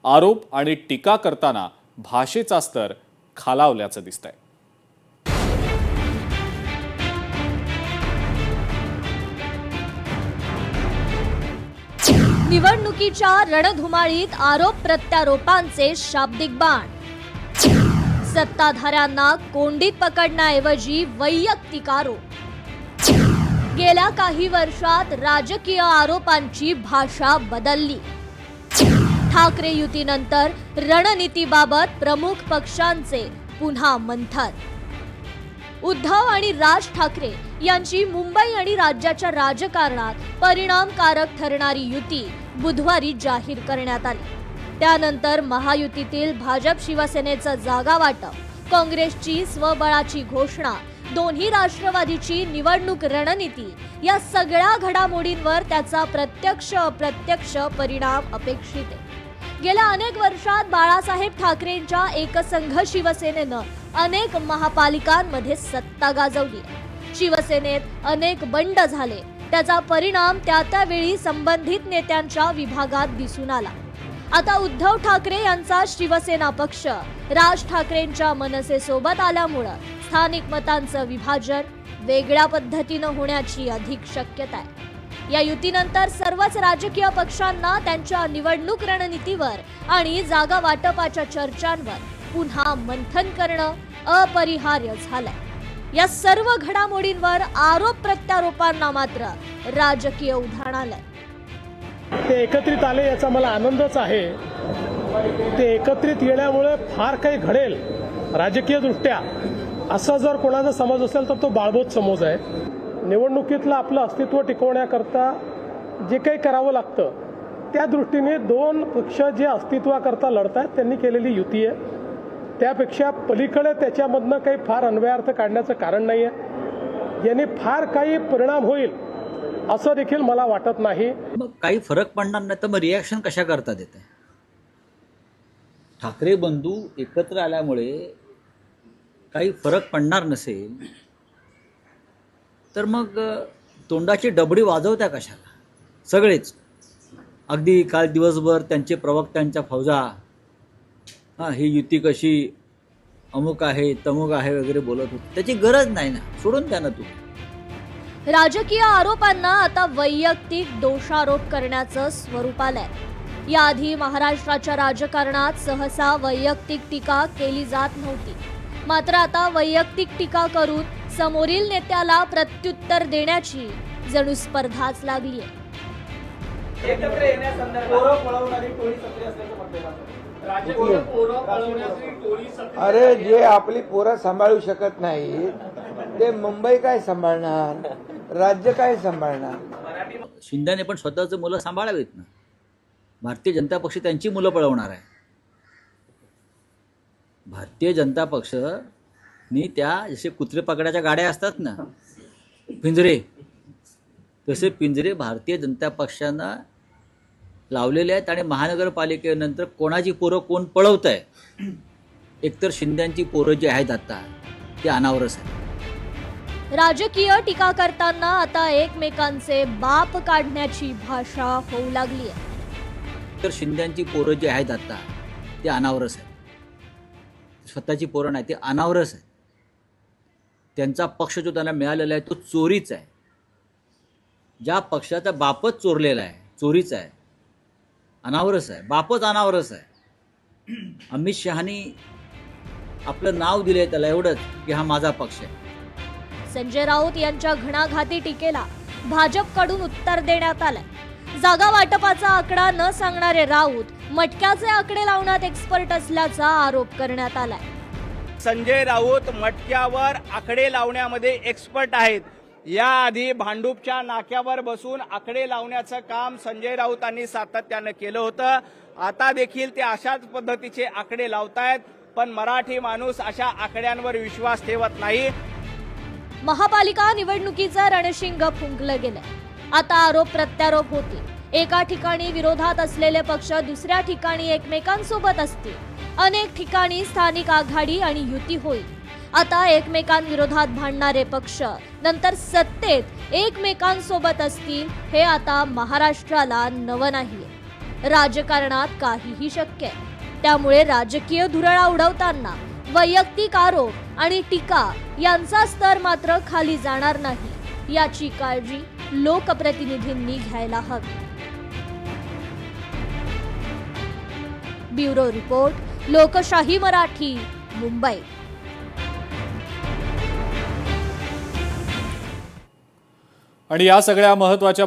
आरोप आणि टीका करताना भाषेचा स्तर खालावल्याचं दिसतंय. निवडणुकीच्या रणधुमाळीत आरोप प्रत्यारोपांचे शाब्दिक बाण. सत्ताधाऱ्यांना कोंडीत पकडण्याऐवजी वैयक्तिक आरोप. गेल्या काही वर्षात राजकीय आरोपांची भाषा बदलली. ठाकरे युतीनंतर रणनीतीबाबत प्रमुख पक्षांचे पुन्हा मंथन. उद्धव आणि राज ठाकरे यांची मुंबई आणि राज्याच्या राजकारणात परिणामकारक ठरणारी युती बुधवारी जाहीर करण्यात आली. त्यानंतर महायुतीतील भाजप शिवसेनेचं जागा वाटप, काँग्रेसची स्वबळाची घोषणा, दोन्ही राष्ट्रवादीची निवडणूक रणनीती या सगळ्या घडामोडींवर त्याचा प्रत्यक्ष अप्रत्यक्ष परिणाम अपेक्षित आहे. गेल्या अनेक वर्षात बाळासाहेब ठाकरेंच्या एकसंघ शिवसेनेनं अनेक महापालिकांमध्ये सत्ता गाजवली. शिवसेनेत अनेक बंड झाले. त्याचा परिणाम त्यावेळी संबंधित नेत्यांच्या विभागात दिसून आला. आता उद्धव ठाकरे यांचा शिवसेना पक्ष राज ठाकरेंच्या मनसेसोबत आल्यामुळे स्थानिक मतांचं विभाजन वेगळ्या पद्धतीनं होण्याची अधिक शक्यता आहे. या युतीनंतर सर्वच राजकीय पक्षांना त्यांच्या निवडणूक रणनीतीवर आणि जागा वाटपाच्या चर्चांवर पुन्हा मंथन करणं अपरिहार्य झालंय. या सर्व घडामोडींवर आरोप प्रत्यारोपांना मात्र राजकीय उधाण आलंय. ते एकत्रित आले याचा मला आनंदच आहे. ते एकत्रित येण्यामुळे फार काही घडेल राजकीय दृष्ट्या असा जर कोणाचा समज असेल तर तो बाळबोध समज आहे. निवडणुकीतलं आपलं अस्तित्व टिकवण्याकरता जे काही करावं लागतं त्या दृष्टीने दोन पक्ष जे अस्तित्वाकरता लढतात त्यांनी केलेली युती आहे. त्यापेक्षा पलीकडे त्याच्यामधनं काही फार अन्वयार्थ काढण्याचं कारण नाही आहे. याने फार काही परिणाम होईल असं देखील मला वाटत नाही. मग काही फरक पडणार नाही तर मग रिॲक्शन कशा करतात येते? ठाकरे बंधू एकत्र आल्यामुळे काही फरक पडणार नसेल तर मग तोंडाची डबडी वाजवत्या कशाला सगळेच? अगदी काल दिवसभर त्यांचे प्रवक्त्यांच्या फौजा ही युती कशी अमुक आहे तमुक आहे वगैरे बोलत होते. त्याची गरज नाही ना, सोडून द्या ना तू. राजकीय आरोपांना आता वैयक्तिक दोषारोप करण्याचं स्वरूप आलंय. याआधी महाराष्ट्राच्या राजकारणात सहसा वैयक्तिक टीका केली जात नव्हती. मात्र आता वैयक्तिक टीका करून समोरील नेत्याला प्रत्युत्तर देण्याची जणू स्पर्धाच लागली आहे. अरे जे आपली पोरं सांभाळू शकत नाही ते मुंबई काय सांभाळणार, राज्य काय सांभाळणार? शिंदेने पण स्वतःच मुलं सांभाळावीत ना. भारतीय जनता पक्ष त्यांची मुलं पळवणार आहे. भारतीय जनता पक्षनी त्या जसे कुत्रे पकडाच्या गाड्या असतात ना पिंजरे, तसे पिंजरे भारतीय जनता पक्षानं लावलेले आहेत. आणि महानगरपालिकेनंतर कोणाची पोरं कोण पळवत आहे, एकतर शिंद्यांची पोरं जी आहेत आता ते अनावरच आहे. राजकीय टीका करताना आता एकमेकांचे बाप काढण्याची भाषा होऊ लागली आहे. तर शिंद्यांची पोरं जी आहेत आता ते अनावरच आहे. स्वतःची पोरं नाही, ते अनावरच आहे. त्यांचा पक्ष जो त्यांना मिळालेला आहे तो चोरीच आहे. ज्या पक्षाचा बापच चोरलेला आहे, चोरीच आहे, अनावरच आहे, बापच अनावरच आहे. अमित शहानी आपलं नाव दिलंय त्याला एवढंच की हा माझा पक्ष आहे. संजय राऊत यांच्या घणाघाती टीकेला भाजपकडून उत्तर देण्यात आलंय. जागा वाटपाचा आकडा न सांगणारे राऊत मटक्याचे आकडे लावण्यात एक्सपर्ट असल्याचा आरोप करण्यात आलाय. संजय राऊत मटक्यावर आकडे लावण्यामध्ये एक्सपर्ट आहेत. याआधी भांडूपच्या नाक्यावर बसून आकडे लावण्याचं काम संजय राऊतांनी सातत्यानं केलं होतं. आता देखील ते अशाच पद्धतीचे आकडे लावतायत. पण मराठी माणूस अशा आकड्यांवर विश्वास ठेवत नाही. महापालिका निवडणुकीचं रणशिंग फुंकलं गेलंय. आता आरोप प्रत्यारोप होतील. एका ठिकाणी विरोधात असलेले पक्ष दुसऱ्या ठिकाणी एकमेकांसोबत असतील. अनेक ठिकाणी स्थानिक आघाडी आणि युती होईल. आता एकमेकांविरोधात भांडणारे पक्ष नंतर सत्तेत एकमेकांसोबत असतील हे आता महाराष्ट्राला नवं नाहीये. राजकारणात काहीही शक्य आहे. त्यामुळे राजकीय धुरळा उडवताना वैयक्तिक आरोप आणि टीका यांचा स्तर मात्र खाली जाणार नाही, याची काळजी लोकप्रतिनिधींनी घ्यायला हवी. ब्युरो रिपोर्ट, लोकशाही मराठी, मुंबई. आणि या सगळ्या महत्त्वाच्या